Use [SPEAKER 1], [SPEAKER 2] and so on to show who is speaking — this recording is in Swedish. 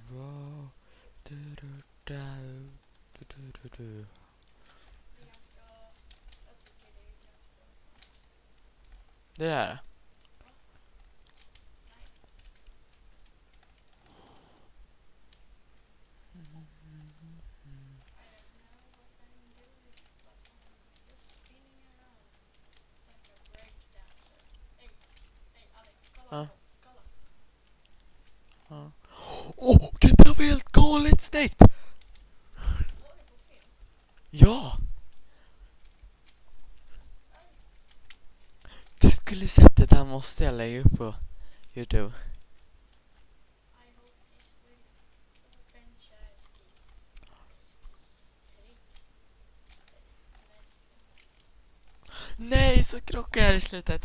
[SPEAKER 1] Wow. Det där. Ja. Ja. Åh, det där var helt galet snyggt! Ja! Du skulle sett det där, måste jag lägga upp på YouTube. Nej, så krockade jag i slutet.